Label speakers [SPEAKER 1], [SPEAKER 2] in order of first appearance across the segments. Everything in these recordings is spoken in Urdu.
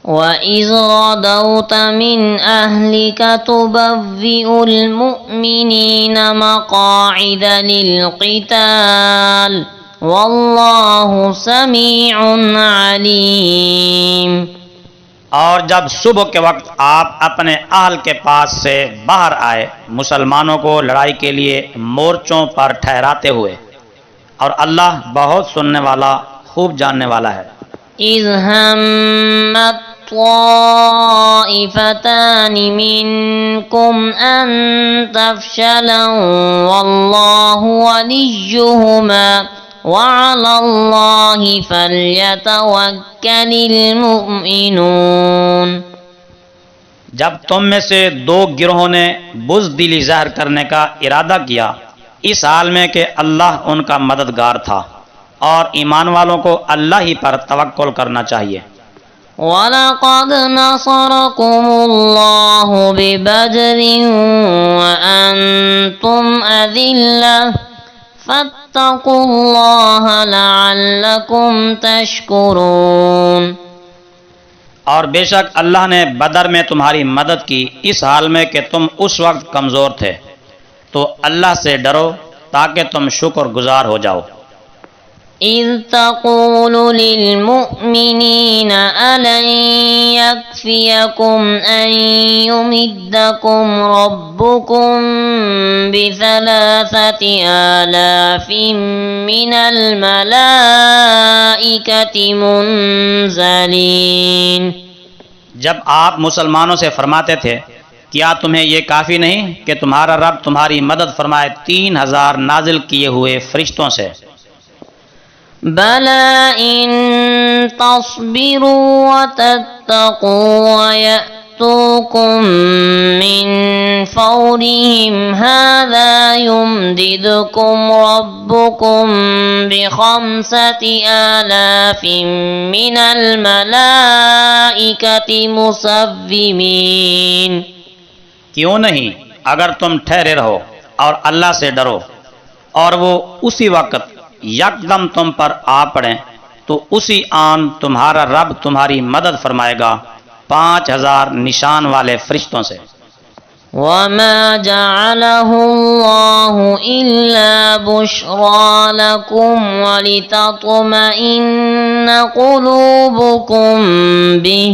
[SPEAKER 1] وَإِذْ غَدَوْتَ مِنْ أَهْلِكَ تُبَوِّئُ الْمُؤْمِنِينَ مَقَاعِدَ لِلْقِتَالِ وَاللَّهُ سَمِيعٌ عَلِيمٌ۔
[SPEAKER 2] اور جب صبح کے وقت آپ اپنے اہل کے پاس سے باہر آئے مسلمانوں کو لڑائی کے لیے مورچوں پر ٹھہراتے ہوئے، اور اللہ بہت سننے والا خوب جاننے والا ہے۔
[SPEAKER 1] اِذْ هَمَّتْ طَائِفَتَانِ مِنْكُمْ أَنْ تَفْشَلَا وَاللَّهُ وَلِيُّهُمَا وَعَلَى اللَّهِ فَلْيَتَوَكَّلِ الْمُؤْمِنُونَ۔
[SPEAKER 2] جب تم میں سے دو گروہوں نے بزدلی ظاہر کرنے کا ارادہ کیا، اس حال میں کہ اللہ ان کا مددگار تھا، اور ایمان والوں کو اللہ ہی پر توکل کرنا چاہیے۔
[SPEAKER 1] وَلَقَدْ نَصَرَكُمُ اللَّهُ بِبَدْرٍ وَأَنْتُمْ أَذِلَّةٌ فَاتَّقُوا اللَّهَ لَعَلَّكُمْ تَشْكُرُونَ۔
[SPEAKER 2] اور بے شک اللہ نے بدر میں تمہاری مدد کی اس حال میں کہ تم اس وقت کمزور تھے، تو اللہ سے ڈرو تاکہ تم شکر گزار ہو جاؤ۔
[SPEAKER 1] اِذْ تَقُولُ لِلْمُؤْمِنِينَ أَلَنْ يَكْفِيَكُمْ أَنْ يُمِدَّكُمْ رَبُّكُمْ بِثَلَاثَةِ آلَافٍ مِّنَ الْمَلَائِكَةِ مُنْزَلِينَ۔
[SPEAKER 2] جب آپ مسلمانوں سے فرماتے تھے کیا تمہیں یہ کافی نہیں کہ تمہارا رب تمہاری مدد فرمائے 3000 نازل کیے ہوئے فرشتوں سے؟
[SPEAKER 1] بَلَىٰ إِن تَصْبِرُوا وَتَتَّقُوا وَيَأْتُوكُم مِّن فَوْرِهِمْ هَٰذَا يُمْدِدْكُمْ رَبُّكُم ب5,000 مِّنَ الْمَلَائِكَةِ مُسَوِّمِينَ۔
[SPEAKER 2] کیوں نہیں، اگر تم ٹھہرے رہو اور اللہ سے ڈرو، اور وہ اسی وقت یکدم تم پر آ پڑیں، تو اسی آن تمہارا رب تمہاری مدد فرمائے گا 5000 نشان والے فرشتوں سے۔
[SPEAKER 1] وَمَا جَعَلَهُ اللَّهُ إِلَّا بُشْرَىٰ لَكُمْ وَلِتَطْمَئِنَّ قُلُوبُكُم بِهِ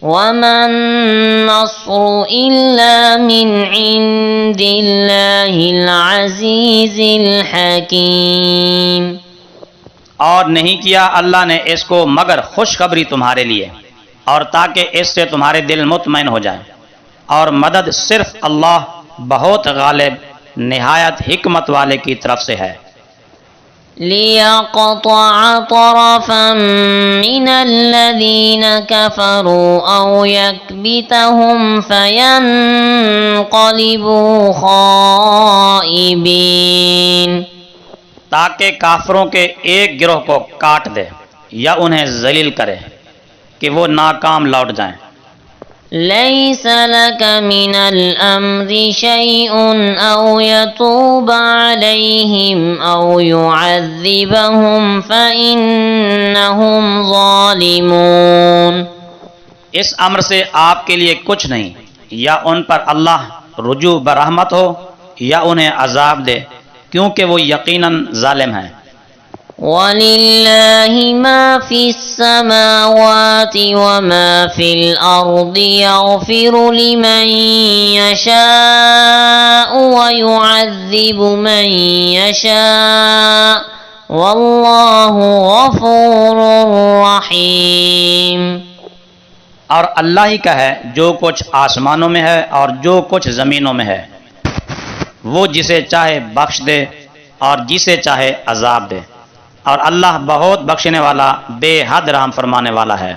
[SPEAKER 1] وَمَا النَّصْرُ إِلَّا مِنْ عِندِ اللَّهِ الْعَزِيزِ الْحَكِيمِ۔
[SPEAKER 2] اور نہیں کیا اللہ نے اس کو مگر خوشخبری تمہارے لیے، اور تاکہ اس سے تمہارے دل مطمئن ہو جائیں، اور مدد صرف اللہ بہت غالب نہایت حکمت والے کی طرف سے ہے۔
[SPEAKER 1] لِيَقْطَعَ طَرَفًا مِّنَ الَّذِينَ كَفَرُوا أَوْ يَكْبِتَهُمْ فَيَنقَلِبُوا خَائِبِينَ۔
[SPEAKER 2] تاکہ کافروں کے ایک گروہ کو کاٹ دے یا انہیں ذلیل کرے کہ وہ ناکام لوٹ جائیں۔
[SPEAKER 1] لَيْسَ لَكَ مِنَ الْأَمْرِ شَيْءٌ أَوْ يَتُوبَ عَلَيْهِمْ أَوْ يُعَذِّبَهُمْ فَإِنَّهُمْ ظَالِمُونَ۔
[SPEAKER 2] اس امر سے آپ کے لیے کچھ نہیں، یا ان پر اللہ رجوع برحمت ہو یا انہیں عذاب دے، کیونکہ وہ یقیناً ظالم ہیں۔
[SPEAKER 1] وَلِلَّهِ مَا فِي السَّمَاوَاتِ وَمَا فِي الْأَرْضِ يَغْفِرُ لِمَن يَشَاءُ وَيُعَذِّبُ مَن يَشَاءُ وَاللَّهُ غَفُورٌ رَّحِيمٌ۔
[SPEAKER 2] اور اللہ ہی کا ہے جو کچھ آسمانوں میں ہے اور جو کچھ زمینوں میں ہے، وہ جسے چاہے بخش دے اور جسے چاہے عذاب دے، اور اللہ بہت بخشنے والا بے حد رحم فرمانے والا ہے۔